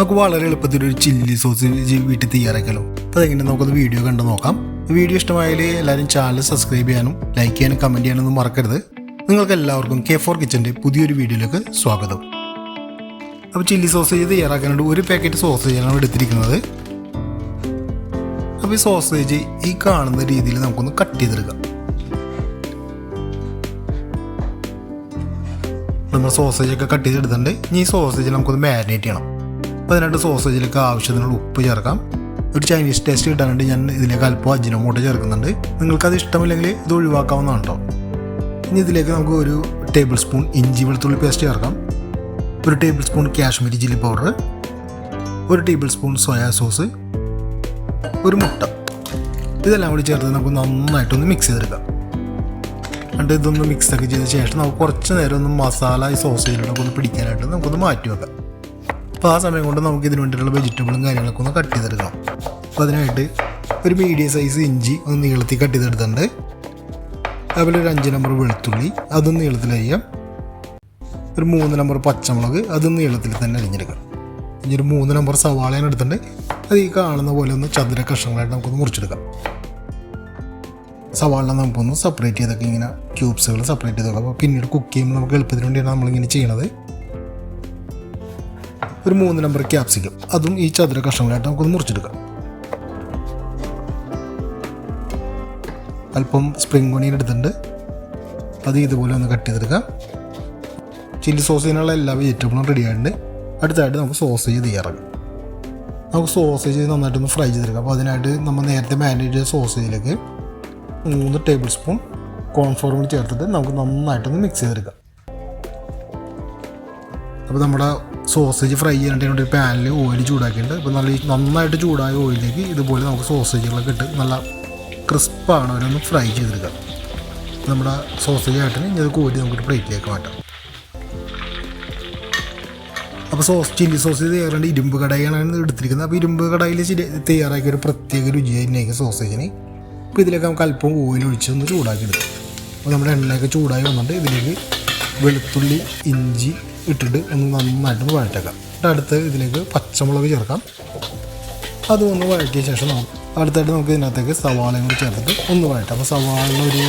നമുക്ക് വളരെ എളുപ്പത്തിൽ ഒരു ചില്ലി സോസ് വീട്ടിൽ തയ്യാറാക്കാമല്ലോ. അപ്പോൾ അതെങ്ങനെ നമുക്കൊന്ന് വീഡിയോ കണ്ടു നോക്കാം. വീഡിയോ ഇഷ്ടമായാൽ എല്ലാവരും ചാനൽ സബ്സ്ക്രൈബ് ചെയ്യാനും ലൈക്ക് ചെയ്യാനും കമൻറ്റ് ചെയ്യാനൊന്നും മറക്കരുത്. നിങ്ങൾക്ക് എല്ലാവർക്കും K4 കിച്ചൻ്റെ പുതിയൊരു വീഡിയോയിലേക്ക് സ്വാഗതം. അപ്പോൾ ചില്ലി സോസേജ് തയ്യാറാക്കാനായിട്ട് ഒരു പാക്കറ്റ് സോസേജാണ് എടുത്തിരിക്കുന്നത്. അപ്പോൾ ഈ സോസേജ് ഈ കാണുന്ന രീതിയിൽ നമുക്കൊന്ന് കട്ട് ചെയ്തെടുക്കാം. നമ്മൾ സോസേജൊക്കെ കട്ട് ചെയ്തെടുത്തിട്ടുണ്ട്. ഇനി ഈ സോസേജ് നമുക്കൊന്ന് മാരിനേറ്റ് ചെയ്യണം. അപ്പോൾ അതിനായിട്ട് സോസേജിലേക്ക് ആവശ്യത്തിനുള്ള ഉപ്പ് ചേർക്കാം. ഒരു ചൈനീസ് ടേസ്റ്റ് കിട്ടാനായിട്ട് ഞാൻ ഇതിലേക്ക് അല്പം അജിനോമോട്ടോ ചേർക്കുന്നുണ്ട്. നിങ്ങൾക്കത് ഇഷ്ടമില്ലെങ്കിൽ ഇത് ഒഴിവാക്കാവുന്നതാണ് കേട്ടോ. ഇനി ഇതിലേക്ക് നമുക്ക് ഒരു ടേബിൾ സ്പൂൺ ഇഞ്ചി വെളുത്തുള്ളി പേസ്റ്റ് ചേർക്കാം. ഒരു table spoon Kashmiri chilli powder, ഒരു ടേബിൾ സ്പൂൺ സോയാ സോസ്, ഒരു മുട്ട, ഇതെല്ലാം കൂടി ചേർത്ത് നമുക്ക് നന്നായിട്ടൊന്ന് മിക്സ് ചെയ്തെടുക്കാം. എന്നിട്ട് ഇതൊന്ന് മിക്സൊക്കെ ചെയ്ത ശേഷം നമുക്ക് കുറച്ച് നേരം ഒന്ന് മസാല ഈ സോസേജിലൂടെ ഒന്ന് പിടിക്കാനായിട്ട് നമുക്കൊന്ന് മാറ്റി വെക്കാം. അപ്പോൾ ആ സമയം കൊണ്ട് നമുക്ക് ഇതിന് വേണ്ടിയിട്ടുള്ള വെജിറ്റബിളും കാര്യങ്ങളൊക്കെ ഒന്ന് കട്ട് ചെയ്തെടുക്കാം. അപ്പോൾ അതിനായിട്ട് ഒരു മീഡിയം സൈസ് ഇഞ്ചി ഒന്ന് നീളത്തിൽ കട്ട് ചെയ്തെടുത്തിട്ടുണ്ട്. അതുപോലെ ഒരു 5 നമ്പർ വെളുത്തുള്ളി അതും നീളത്തിൽ അരിയാം. ഒരു 3 നമ്പർ പച്ചമുളക് അതും നീളത്തിൽ തന്നെ അരിഞ്ഞെടുക്കാം. ഇനി ഒരു 3 നമ്പർ സവാളയാണ് എടുത്തിട്ടുണ്ട്. അത് ഈ കാണുന്ന പോലെ ഒന്ന് ചതുര കഷ്ണങ്ങളായിട്ട് നമുക്കൊന്ന് മുറിച്ചെടുക്കാം. സവാള നമുക്കൊന്ന് സെപ്പറേറ്റ് ചെയ്തൊക്കെ ഇങ്ങനെ ക്യൂബ്സുകൾ സെപ്പറേറ്റ് ചെയ്ത് വെക്കാം. അപ്പോൾ പിന്നീട് കുക്ക് ചെയ്യുമ്പോൾ നമുക്ക് എളുപ്പത്തിന് വേണ്ടിയാണ് നമ്മളിങ്ങനെ ചെയ്യണത്. ഒരു 3 നമ്പർ ക്യാപ്സിക്കം അതും ഈ ചതുര കഷ്ണങ്ങളായിട്ട് നമുക്കൊന്ന് മുറിച്ചെടുക്കാം. അല്പം സ്പ്രിംഗ് ഓണിയൻ എടുത്തിട്ടുണ്ട്. അത് ഇതുപോലെ ഒന്ന് കട്ട് ചെയ്തെടുക്കാം. ചില്ലി സോസിനുള്ള എല്ലാ വെജിറ്റബിളും റെഡി ആയിട്ടുണ്ട്. അടുത്തായിട്ട് നമുക്ക് സോസേജ് തയ്യാറാക്കാം. നമുക്ക് സോസേജ് നന്നായിട്ടൊന്ന് ഫ്രൈ ചെയ്തെടുക്കാം. അപ്പോൾ അതിനായിട്ട് നമ്മൾ നേരത്തെ മാരിനേറ്റ് ചെയ്ത സോസേജിലേക്ക് 3 ടേബിൾ സ്പൂൺ കോൺഫ്ലോർ കൂടി ചേർത്തിട്ട് നമുക്ക് നന്നായിട്ടൊന്ന് മിക്സ് ചെയ്തെടുക്കാം. അപ്പോൾ നമ്മുടെ സോസേജ് ഫ്രൈ ചെയ്യാനായിട്ട് ഒരു പാനിൽ ഓയിൽ ചൂടാക്കിയിട്ടുണ്ട്. അപ്പോൾ നന്നായിട്ട് ചൂടായ ഓയിലേക്ക് ഇതുപോലെ നമുക്ക് സോസേജുകളൊക്കെ ഇട്ട് നല്ല ക്രിസ്പാണ് അവരൊന്ന് ഫ്രൈ ചെയ്തെടുക്കാം. നമ്മുടെ സോസേജ് ആയിട്ടിന് ഇനി അത് കോരി നമുക്കൊരു പ്ലേറ്റിലേക്ക് മാറ്റാം. അപ്പോൾ ചില്ലി സോസേജ് തയ്യാറാണ്ട് ഇരുമ്പ് കടായിയാണ് എടുത്തിരിക്കുന്നത്. അപ്പോൾ ഇരുമ്പ് കടായിൽ തയ്യാറാക്കിയ ഒരു പ്രത്യേക രുചിയായിരിക്കും സോസേജിന്. അപ്പോൾ ഇതിലേക്ക് നമുക്ക് അല്പം ഓയിൽ ഒഴിച്ച് ഒന്ന് ചൂടാക്കി എടുക്കാം. അപ്പോൾ നമ്മുടെ എണ്ണയൊക്കെ ചൂടായി വന്നിട്ട് ഇതിലേക്ക് വെളുത്തുള്ളി ഇഞ്ചി ഇട്ടിട്ട് ഒന്ന് നന്നായിട്ടൊന്ന് വഴറ്റേക്കാം. അടുത്ത് ഇതിലേക്ക് പച്ചമുളക് ചേർക്കാം. അതൊന്ന് വഴറ്റിയ ശേഷം അടുത്തായിട്ട് നമുക്ക് ഇതിനകത്തേക്ക് സവാളയും കൂടി ചേർത്തിട്ട് ഒന്ന് വഴറ്റാം. അപ്പോൾ സവാള ഒരു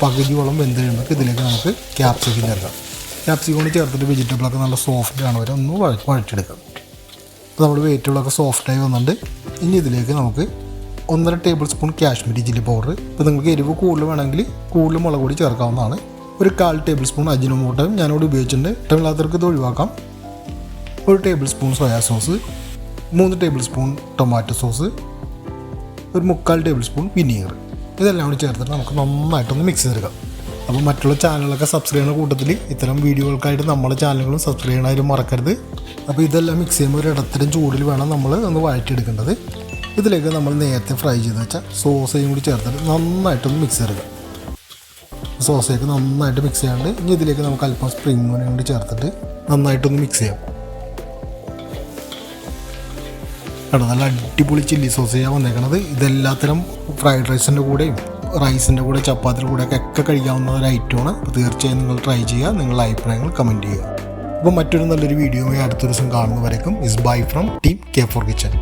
പകുതിയോളം വെന്ത് കഴിയുമ്പോൾ ഇതിലേക്ക് നമുക്ക് ക്യാപ്സിക്കം ചേർക്കാം. ക്യാപ്സിക്കം കൂടി ചേർത്തിട്ട് വെജിറ്റബിളൊക്കെ നല്ല സോഫ്റ്റ് ആണ് വരെ ഒന്ന് വഴറ്റെടുക്കാം. അപ്പോൾ നമ്മുടെ വെജിറ്റബിളൊക്കെ സോഫ്റ്റായി വന്നിട്ട് ഇനി ഇതിലേക്ക് നമുക്ക് 1.5 table spoon Kashmiri chilli powder. ഇപ്പോൾ നിങ്ങൾക്ക് എരിവ് കൂടുതൽ വേണമെങ്കിൽ കൂടുതൽ മുളക് പൊടി ചേർക്കാവുന്നതാണ്. ഒരു 1/4 ടേബിൾ സ്പൂൺ അജിനോമോട്ടോയും ഞാനിവിടെ ഉപയോഗിച്ചിട്ടുണ്ട്. ഇഷ്ടമില്ലാത്തവർക്ക് ഇത് ഒഴിവാക്കാം. ഒരു table spoon soya sauce, 3 table spoon tomato sauce, ഒരു 3/4 ടേബിൾ സ്പൂൺ വിനീഗർ, ഇതെല്ലാം കൂടി ചേർത്തിട്ട് നമുക്ക് നന്നായിട്ടൊന്ന് മിക്സ് ചെയ്തെടുക്കാം. അപ്പോൾ മറ്റുള്ള ചാനലുകളൊക്കെ സബ്സ്ക്രൈബ് ചെയ്യുന്ന കൂട്ടത്തിൽ ഇത്തരം വീഡിയോകൾക്കായിട്ട് നമ്മുടെ ചാനലുകളും സബ്സ്ക്രൈബ് ചെയ്യണമായിട്ട് മറക്കരുത്. അപ്പോൾ ഇതെല്ലാം മിക്സ് ചെയ്യുമ്പോൾ ഒരു ഇടത്തരം ചൂടിൽ വേണം നമ്മൾ ഒന്ന് വഴറ്റിയെടുക്കേണ്ടത്. ഇതിലേക്ക് നമ്മൾ നേരത്തെ ഫ്രൈ ചെയ്ത് വെച്ച സോസയും കൂടി ചേർത്തിട്ട് നന്നായിട്ടൊന്ന് മിക്സ് ചെയ്തെടുക്കാം. സോസയൊക്കെ നന്നായിട്ട് മിക്സ് ചെയ്യാണ്ട് ഇനി ഇതിലേക്ക് നമുക്ക് അല്പം സ്പ്രിംഗ് ഓണിയൻ കൂടി ചേർത്തിട്ട് നന്നായിട്ടൊന്ന് മിക്സ് ചെയ്യാം. കാരണം നല്ല അടിപൊളി ചില്ലി സോസേജാണ് വന്നേക്കണത്. ഇതെല്ലാത്തരം ഫ്രൈഡ് റൈസിൻ്റെ കൂടെയും റൈസിൻ്റെ കൂടെ ചപ്പാത്തിൻ്റെ കൂടെയൊക്കെ കഴിക്കാവുന്ന ഒരു ഐറ്റമാണ്. അപ്പോൾ തീർച്ചയായും നിങ്ങൾ ട്രൈ ചെയ്യുക. നിങ്ങളുടെ അഭിപ്രായങ്ങൾ കമൻറ്റ് ചെയ്യുക. അപ്പോൾ മറ്റൊരു നല്ലൊരു വീഡിയോയുമായി അടുത്ത ദിവസം കാണുന്നവരേക്കും is bye from team K4 kitchen.